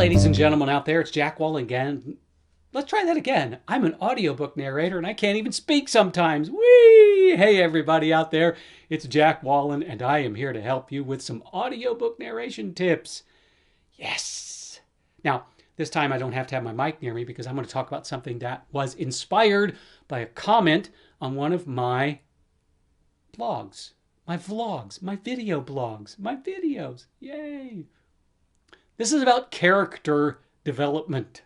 ladies and gentlemen out there, it's Jack Wall again. Let's try that again. I'm an audiobook narrator and I can't even speak sometimes. Whee! Hey everybody out there, it's Jack Wallen and I am here to help you with some audiobook narration tips. Yes! Now, this time I don't have to have my mic near me because I'm going to talk about something that was inspired by a comment on one of my blogs, my vlogs, my video blogs, my videos. Yay! This is about character development.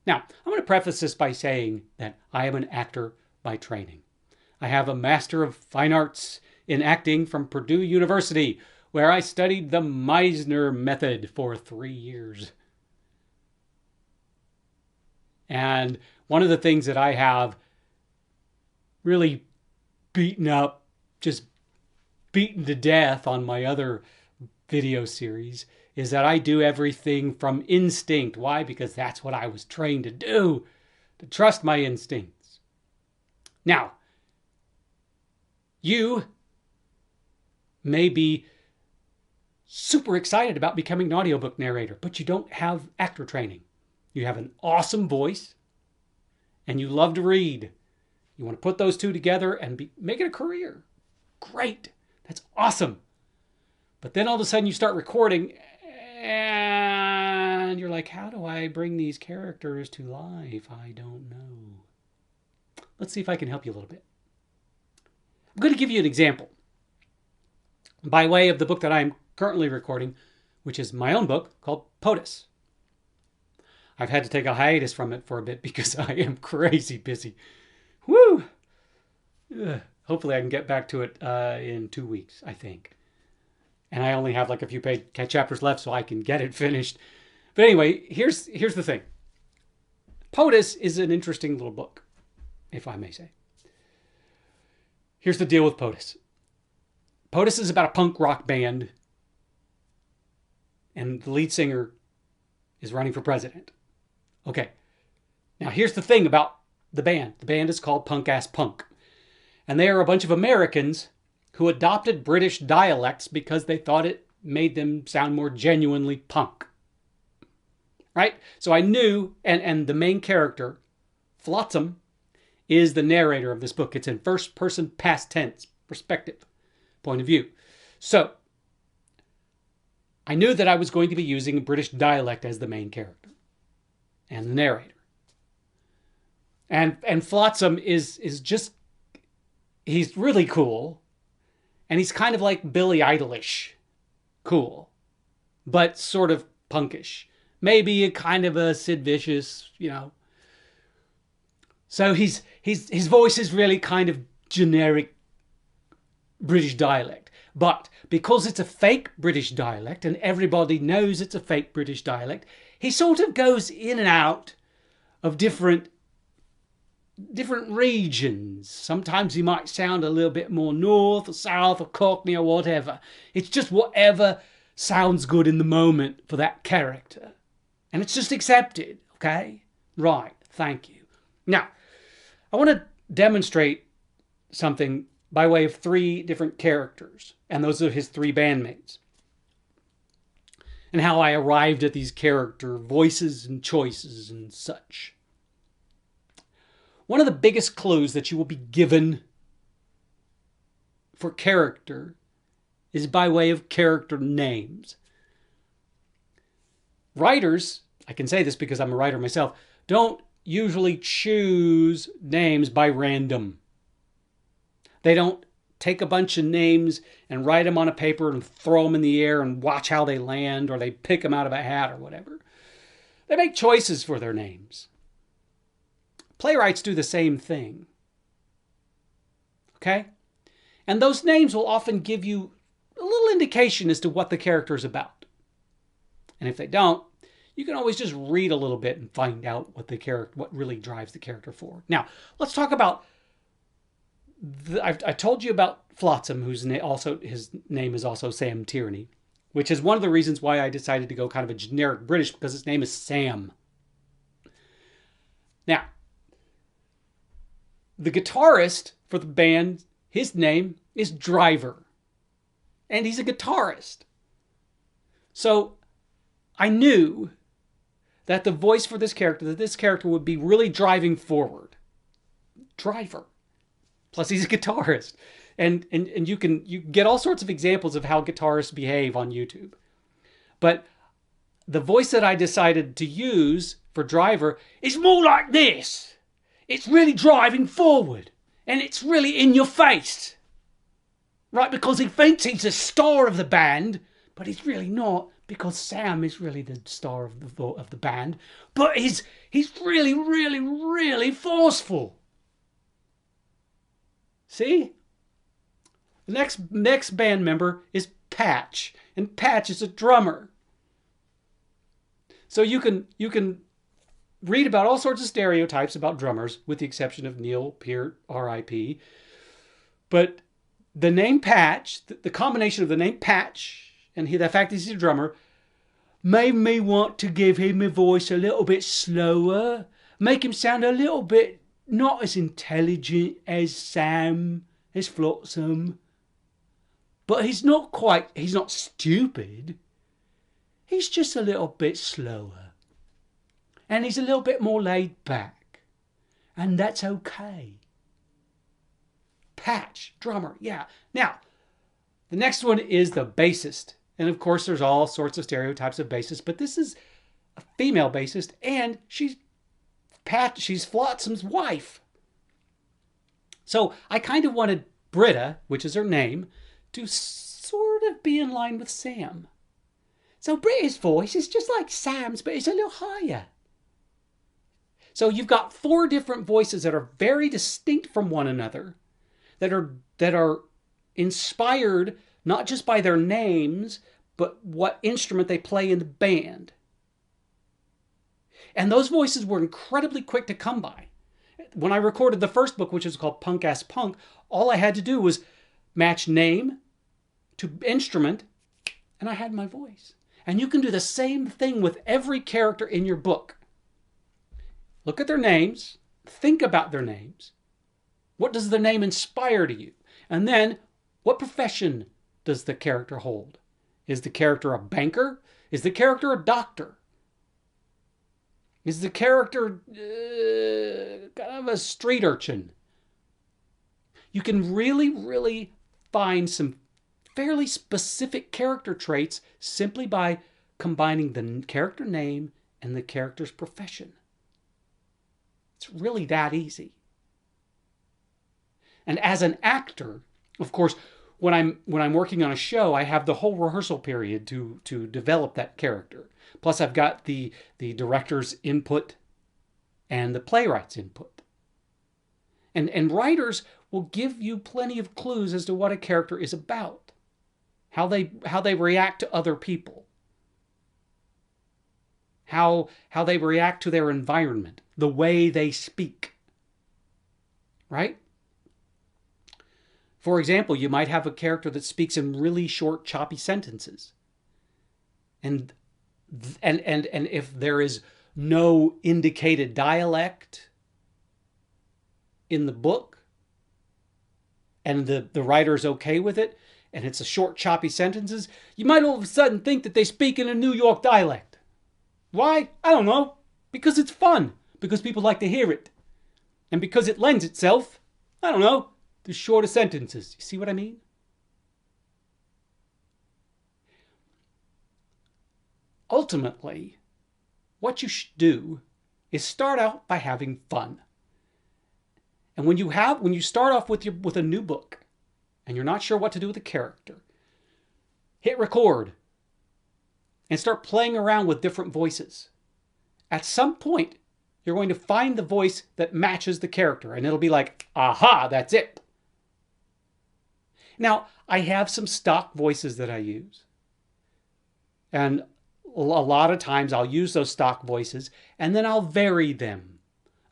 Now, I'm going to preface this by saying that I am an actor by training. I have a Master of Fine Arts in Acting from Purdue University, where I studied the Meisner method for 3 years. And one of the things that I have really beaten up, just beaten to death on my other video series is that I do everything from instinct. Why? Because that's what I was trained to do, to trust my instincts. Now, you may be super excited about becoming an audiobook narrator, but you don't have actor training. You have an awesome voice and you love to read. You want to put those two together and make it a career. Great. That's awesome. But then all of a sudden you start recording and you're like, how do I bring these characters to life? I don't know. Let's see if I can help you a little bit. I'm going to give you an example by way of the book that I'm currently recording, which is my own book called POTUS. I've had to take a hiatus from it for a bit because I am crazy busy. Woo! Ugh. Hopefully I can get back to it in 2 weeks, I think. And I only have like a few chapters left so I can get it finished. But anyway, here's the thing. POTUS is an interesting little book, if I may say. Here's the deal with POTUS. POTUS is about a punk rock band and the lead singer is running for president. Okay. Now here's the thing about the band. The band is called Punk Ass Punk. And they are a bunch of Americans who adopted British dialects because they thought it made them sound more genuinely punk. Right? So I knew, and the main character, Flotsam, is the narrator of this book. It's in first person past tense perspective, point of view. So I knew that I was going to be using a British dialect as the main character and the narrator. And Flotsam is just, he's really cool. And he's kind of like Billy Idolish cool, but sort of punkish. Maybe a kind of a Sid Vicious, you know. So his voice is really kind of generic British dialect. But because it's a fake British dialect and everybody knows it's a fake British dialect, he sort of goes in and out of different regions. Sometimes he might sound a little bit more north or south or cockney or whatever. It's just whatever sounds good in the moment for that character. And it's just accepted, okay? Right, thank you. Now, I want to demonstrate something by way of 3 different characters, and those are his 3 bandmates. And how I arrived at these character voices and choices and such. One of the biggest clues that you will be given for character is by way of character names. Writers, I can say this because I'm a writer myself, don't usually choose names by random. They don't take a bunch of names and write them on a paper and throw them in the air and watch how they land, or they pick them out of a hat or whatever. They make choices for their names. Playwrights do the same thing. Okay? And those names will often give you a little indication as to what the character is about. And if they don't, you can always just read a little bit and find out what really drives the character forward. Now, let's talk about I told you about Flotsam, his name is also Sam Tierney, which is one of the reasons why I decided to go kind of a generic British, because his name is Sam. Now, the guitarist for the band, his name is Driver. And he's a guitarist. So I knew that the voice for this character, that this character would be really driving forward. Driver. Plus he's a guitarist. And you get all sorts of examples of how guitarists behave on YouTube. But the voice that I decided to use for Driver is more like this. It's really driving forward. And it's really in your face. Right? Because he thinks he's the star of the band, but he's really not, because Sam is really the star of the band. But he's really, really, really forceful. See? The next band member is Patch, and Patch is a drummer. So you can read about all sorts of stereotypes about drummers, with the exception of Neil Peart, R.I.P. But the name Patch, the combination of the name Patch and the fact that he's a drummer, made me want to give him a voice a little bit slower, make him sound a little bit not as intelligent as Sam, as Flotsam. But he's not stupid. He's just a little bit slower. And he's a little bit more laid back. And that's okay. Patch, drummer, yeah. Now, the next one is the bassist. And of course, there's all sorts of stereotypes of bassists, but this is a female bassist, and she's Flotsam's wife. So I kind of wanted Britta, which is her name, to sort of be in line with Sam. So Britta's voice is just like Sam's, but it's a little higher. So you've got 4 different voices that are very distinct from one another, that are inspired not just by their names, but what instrument they play in the band. And those voices were incredibly quick to come by. When I recorded the first book, which is called Punk Ass Punk, all I had to do was match name to instrument, and I had my voice. And you can do the same thing with every character in your book. Look at their names, think about their names. What does the name inspire to you? And then, what profession does the character hold? Is the character a banker? Is the character a doctor? Is the character kind of a street urchin? You can really, really find some fairly specific character traits simply by combining the character name and the character's profession. It's really that easy. And as an actor, of course, when I'm working on a show, I have the whole rehearsal period to develop that character. Plus, I've got the director's input and the playwright's input. And writers will give you plenty of clues as to what a character is about, how they react to other people, how they react to their environment, the way they speak. Right? For example, you might have a character that speaks in really short, choppy sentences. And if there is no indicated dialect in the book, and the writer's okay with it, and it's a short, choppy sentences, you might all of a sudden think that they speak in a New York dialect. Why? I don't know. Because it's fun. Because people like to hear it. And because it lends itself, I don't know, to shorter sentences. You see what I mean? Ultimately, what you should do is start out by having fun. And when you start off with a new book and you're not sure what to do with a character, hit record and start playing around with different voices. At some point, you're going to find the voice that matches the character, and it'll be like, aha, that's it. Now, I have some stock voices that I use. And a lot of times I'll use those stock voices, and then I'll vary them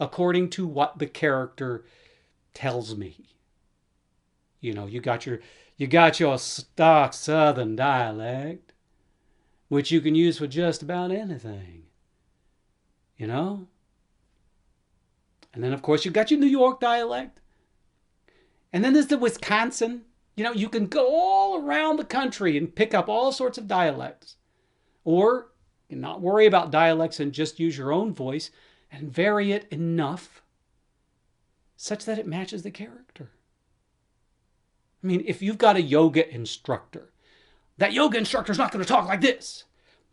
according to what the character tells me. You know, you got your stock Southern dialect, which you can use for just about anything. You know? And then, of course, you've got your New York dialect. And then there's the Wisconsin. You know, you can go all around the country and pick up all sorts of dialects. Or and not worry about dialects and just use your own voice and vary it enough such that it matches the character. I mean, if you've got a yoga instructor, that yoga instructor is not going to talk like this.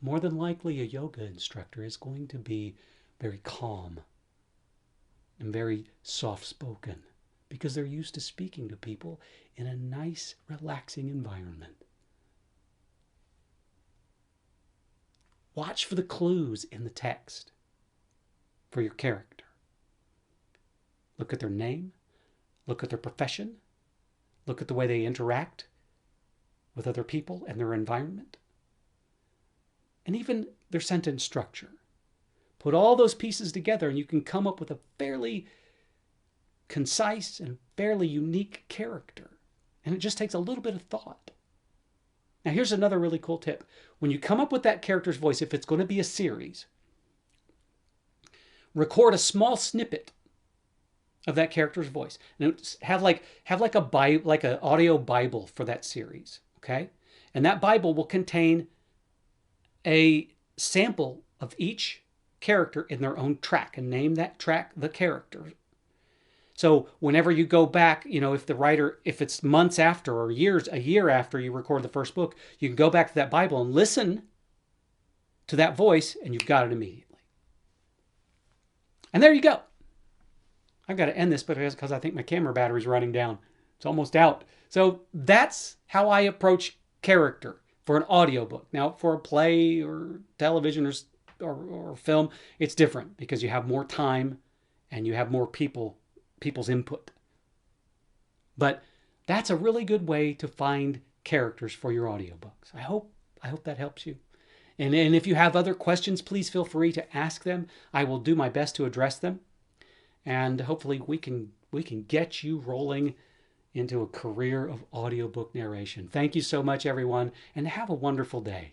More than likely, a yoga instructor is going to be very calm and very soft-spoken because they're used to speaking to people in a nice, relaxing environment. Watch for the clues in the text for your character. Look at their name. Look at their profession. Look at the way they interact with other people and their environment. And even their sentence structure. Put all those pieces together and you can come up with a fairly concise and fairly unique character. And it just takes a little bit of thought. Now here's another really cool tip. When you come up with that character's voice, if it's going to be a series, record a small snippet of that character's voice. And have like an audio Bible for that series, okay? And that Bible will contain a sample of each character in their own track and name that track the character. So whenever you go back, if it's months after or a year after you record the first book, you can go back to that Bible and listen to that voice and you've got it immediately. And there you go. I've got to end this because I think my camera battery's running down. It's almost out. So that's how I approach character for an audiobook. Now, for a play or television or film, it's different because you have more time and you have more people's input. But that's a really good way to find characters for your audiobooks. I hope that helps you. And if you have other questions, please feel free to ask them. I will do my best to address them. And hopefully we can get you rolling into a career of audiobook narration. Thank you so much, everyone, and have a wonderful day.